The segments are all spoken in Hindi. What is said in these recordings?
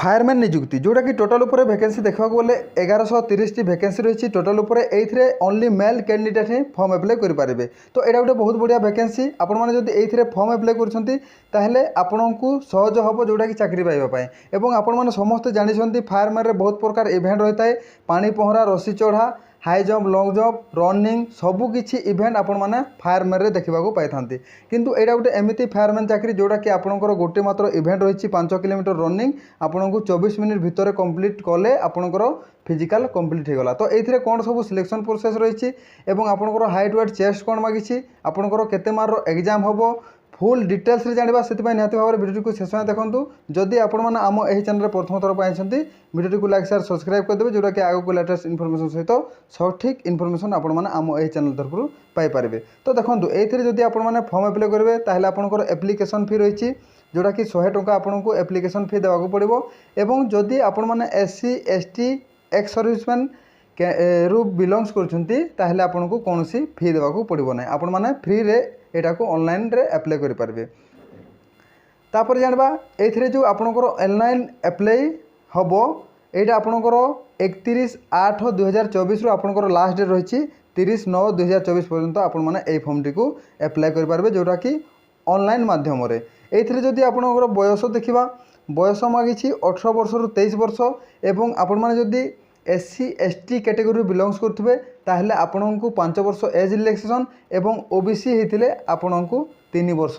फायरमैन नियुक्ति जोटा कि टोटाल उपर वैकेंसी देखा गले 1130 वैकेंसी रही टोटाल उपर ये ओनली मेल कैंडिडेट ही फॉर्म अप्लाई करेंगे। तो यहाँ गोटे बहुत बढ़िया वैकेंसी आपण मैंने जब ये फॉर्म अप्लाई करें आपण को सहज हम जोटा कि चाकरी पाइबापी एवं आपण मैंने समस्ते जानते फायरमैन में बहुत प्रकार इवेंट रही है पानी पहरा रसी चढ़ा high jump long jump running सबकि इवेंट आपण मैंने फायरमैन में देखा पाई था किंतु यहाँ गोटे एमती फायरमैन चाकरी जोटा कि आपंकर गोटे मात्र इवेंट रही 5 किलोमीटर रनिंग आपन को 24 मिनिट भितर कंप्लीट कले आपंकर फिजिकल कंप्लीट होगला। तो ये कौन सब सिलेक्शन प्रोसेस रही आपंकर हाइट वेट चेस्ट कौन मागिଛି आपंकर केते मार्क एग्जाम हम फुल डिटेल्स रे जानिबा सेतिपय निहाती भाव वीडियो को शेष में देखंतु। जदि आपण माने आम एही चैनल प्रथम थर पाइछंती वीडियो को लाइक शेयर सब्सक्राइब कर देबे जोटा कि आगो को लेटेस्ट इन्फॉर्मेशन सहित सठिक इन्फॉर्मेशन आपण माने आम एही चैनल तरफ पाई पारिबे। तो देखंतु एथिरे जदि आपण माने फॉर्म अप्लाई करबे ताहले आपनकर एप्लिकेशन फी रहिछि जोटा कि 100 टंका आपनको एप्लिकेशन फी देवाक पड़िबो एवं जदि आपण माने एससी एसटी एक्स सर्विसमैन रु बिलोंग्स करछंती ताहले आपनको कोनोसी फी देवाक पड़िबो नै आपण माने फ्री रे एटा को ऑनलाइन रे अप्लाई करि पारबे। तापर जानबा एथिरे जो आपनकर ऑनलाइन अप्लाई हबो एटा आपनकर 31/8/2024 रु आपनकर लास्ट डेट रहिछि 30/9/2024 पर्यंत आपण माने ए फॉर्म टी को अप्लाई करि पारबे जोटा कि ऑनलाइन माध्यम रे। एथिरे जदि आपनकर बयस देखिबा बयस मागिछि 18 वर्ष रु 23 वर्ष एवं आपण माने जदि एससी एसटी कैटेगरी बिलोंग्स करथुबे ताहले आपनकु 5 वर्ष एज रिलैक्सेशन एवं ओबीसी हेतिले आपनकु 3 वर्ष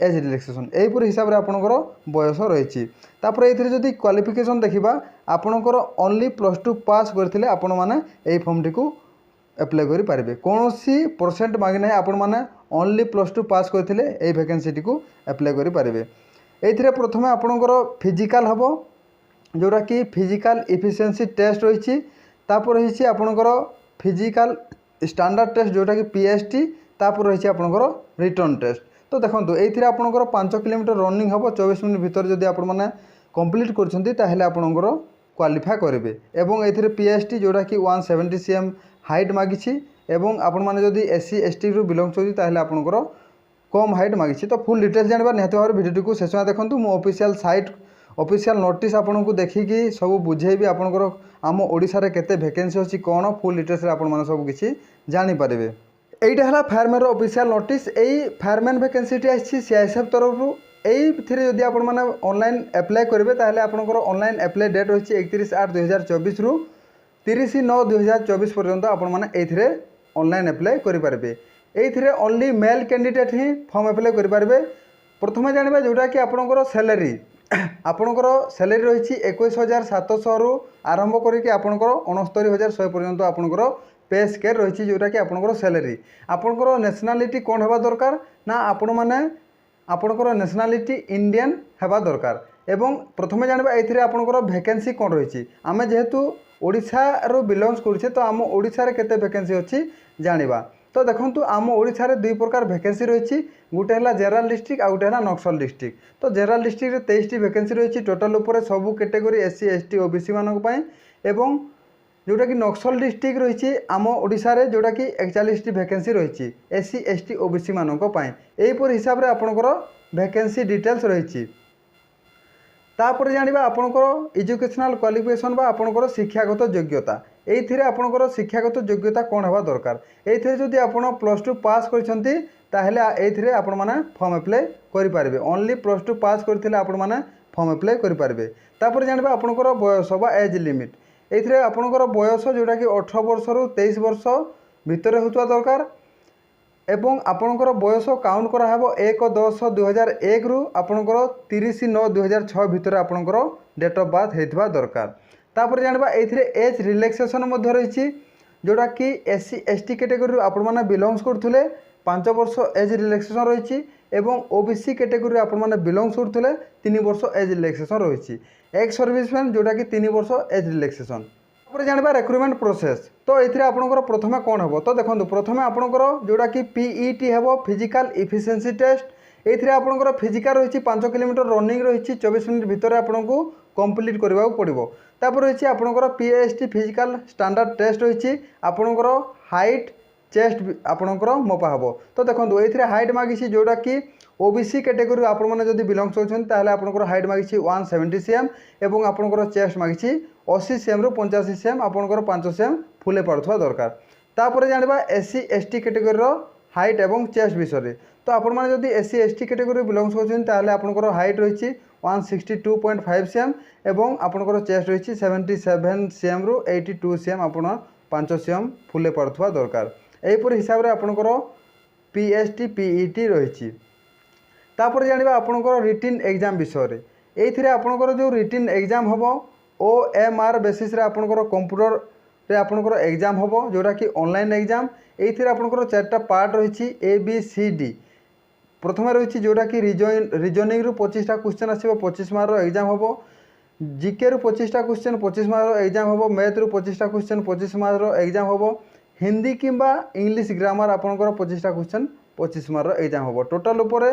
एज रिलैक्सेशन एहीपर हिसाब रे आपनकर बयस रहिछि। तापर एथिरे जदि क्वालिफिकेशन देखिबा आपनकर ओनली +2 पास करथिले आपण माने एही फॉर्म टी को अप्लाई करि पारिबे कोनोसी परसेंट मागे नै आपण माने ओनली +2 पास करथिले एही वैकेंसी टी को अप्लाई करि पारिबे। एथिरे प्रथमे आपनकर फिजिकल हबो जोटा कि फिजिकल इफिशिएंसी टेस्ट रही तापर रही आपनकर फिजिकल स्टैंडर्ड टेस्ट जोटा कि पीएसटी तापर रही आपनकर रिटर्न टेस्ट। तो देखो ये आपनकर 5 किलोमीटर रनिंग हम 24 मिनट भीतर जदि आपण माने कंप्लीट करछंती ताहले आपनकर क्वालिफाई करेंगे एवं ये पीएसटी जोटा कि 170 cm हाइट मागिछि एवं आपण माने जदि एससी एसटी रु बिलोंग करछी ताहले आपनकर कम हाइट मागिछि। तो फुल डिटेल्स जानबा निहाती भाव वीडियो को शेष में देखंतु मो ऑफिशियल साइट ऑफिशियल नोटिस आपन को देखिकी सब बुझेबी आपनकर आम ओडिसा रे केते वैकेंसी अछि कोन फुल डिटेल्स रे आपण माने सब किछि जानि पारिबे। एइटा हला फायरमैन ऑफिशियल नोटिस एई फायरमैन वैकेंसी टी आछि सीआईएसएफ तरफ रु एई थिरे जदि आपण माने ऑनलाइन अप्लाई करबे ताहले आपनकर ऑनलाइन अप्लाई डेट होछि 31/8/2024 रु 30/9/2024 पर्यंत आपण माने एथिरे ऑनलाइन अप्लाई करि पारबे। एथिरे ओनली मेल कैंडिडेट ही फॉर्म अप्लाई करि पारबे। प्रथमे जानिबा जोटा कि आपनकर सैलरी आपनकर सैलरी रही 21,700 रु आरंभ करके आपनकर 69,100 पर्यंत आपनकर पे स्केल रही जोटा कि आपनकर सैलरी आपनकर नेशनलिटी कौन होगा दरकार ना आपण माने आपनकर नेशनलिटी इंडियन हेबा दरकार एवं प्रथमे जानबा एथिरे आपनकर वैकेंसी कौन रही आमे जेहेतु ओडिशा रो बिलोंग्स करछे तो आम ओडिशा रे केते वैकेंसी अछि जानिबा। तो देखंतु आम ओडिशा रे दुई प्रकार वैकेंसी रही गोटे है जेनरल डिस्ट्रिक्ट आ गोटे है नक्सल डिस्ट्रिक्ट। तो जेनरल डिस्ट्रिक्ट रे 23टी वैकेंसी रही टोटाल उपर सबू कैटेगरी एससी एसटी ओबीसी मानक पई एवं जोटा कि नक्सल डिस्ट्रिक्ट रही आम ओडिशा रे जोटा कि 41टी वैकेंसी रही एससी एसटी ओबीसी मानक पई एहीपर हिसाब रे आपनकर वैकेंसी डिटेल्स रही। तापर जानिबा आपनकर एजुकेशनल क्वालिफिकेशन बा आपनकर शिक्षागत योग्यता एथिरे आपनकर शिक्षागत योग्यता कौन होगा दरकार एथिरे जदि आपण +2 पास करछंती ताहले एथिरे आपण माने फॉर्म अप्लाई करि पारबे ओनली +2 पास करथिले आपण माने फॉर्म अप्लाई करि पारबे। तापर जानिबा आपनकर बयस बा एज लिमिट एथिरे आपनकर बयस जोटा कि 18 वर्ष रु 23 वर्ष भितर होतवा दरकार एवं आपनकर बयस काउंट करा हबो 1/10/2001 रु आपनकर 30/9/2006 भितर आपनकर डेट ऑफ बर्थ हेतबा दरकार। तापर जानबा एथिरे एज रिलैक्सेशन मध्य रही जोटा कि एससी एसटी कैटेगरी आपण माने बिलोंग्स करथुले 5 वर्ष एज रिलैक्सेशन रही एवं ओबीसी कैटेगरी आपण माने बिलोंग्स करथुले 3 वर्ष एज रिलैक्सेशन रही एक्स सर्विसमैन जोटा कि 3 वर्ष एज रिलैक्सेशन। तापर जानबा रिक्रूटमेंट प्रोसेस तो एथिरे आपनकर प्रथमे कोन हबो तो देखंतु प्रथमे आपनकर जोटा कि पीईटी हेबो फिजिकल इफिशिएंसी टेस्ट एथिरे आपनकर फिजिकल रही 5 किलोमीटर रनिंग रही 24 मिनिट भितर आपनकु कंप्लीट करबा पड़िबो। तापर रही आपनकर पीएसटी फिजिकल स्टैंडर्ड टेस्ट रही आपनकर हाइट चेस्ट आपनकर मपा हबो। तो देखंतु एथिरे हाइट मागिछि जोटा कि ओबीसी कैटेगरी आपण मैंने जब बिलंग्स होती आपंकर हाइट मागिଛି 170 cm और आपंकर चेस्ट मागिଛି 80 cm रु 85 cm आपंकर 5 cm फुले पारुवा दरकार। तापर जाना एससी एसटी कैटेगरी हाइट एवं चेस्ट विषय। तो आपण मैंने जब एससी एसटी कैटेगरी बिलंग्स होती आपंकर हाइट रही 162.5 cm और आपंकर चेस्ट रही 77 cm रु 82 cm आप 5 cm फुले पारुवा दरकार। यहीपर हिसाब से आपंकर पीएसटी पीईटी रही। तापर जाना आपंकर रिटिन एग्जाम विषय। ये आपंकर जो रिटिन एग्जाम हम OMR बेसिस आपंकर कंप्यूटर रे आपंकर एग्जाम हम जोटा कि ऑनलाइन एग्जाम। ये आपंकर 4टा पार्ट रही ABCD। प्रथम रही जोटा कि रिजनिंग रु 25टा क्वेश्चन आसो 25 मार्क एग्जाम हम। जीके रु 25टा क्वेश्चन 25 मार्क एग्जाम हम। मैथ रु 25टा क्वेश्चन 25 मार्क एग्जाम हम। हिंदी किंबा इंग्लिश ग्रामर आपंकर 25टा क्वेश्चन 25 मार्क एग्जाम हम। टोटाल उपर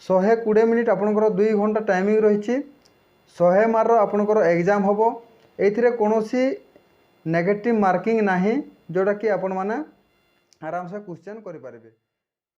120 मिनिट आपंकर 2 घंटा टाइमिंग रही 100 मार्क आपंकर एग्जाम हम। ये कौन नेगेटिव मार्किंग ना जोटा कि आपण मैंने आराम से क्वेश्चन करें।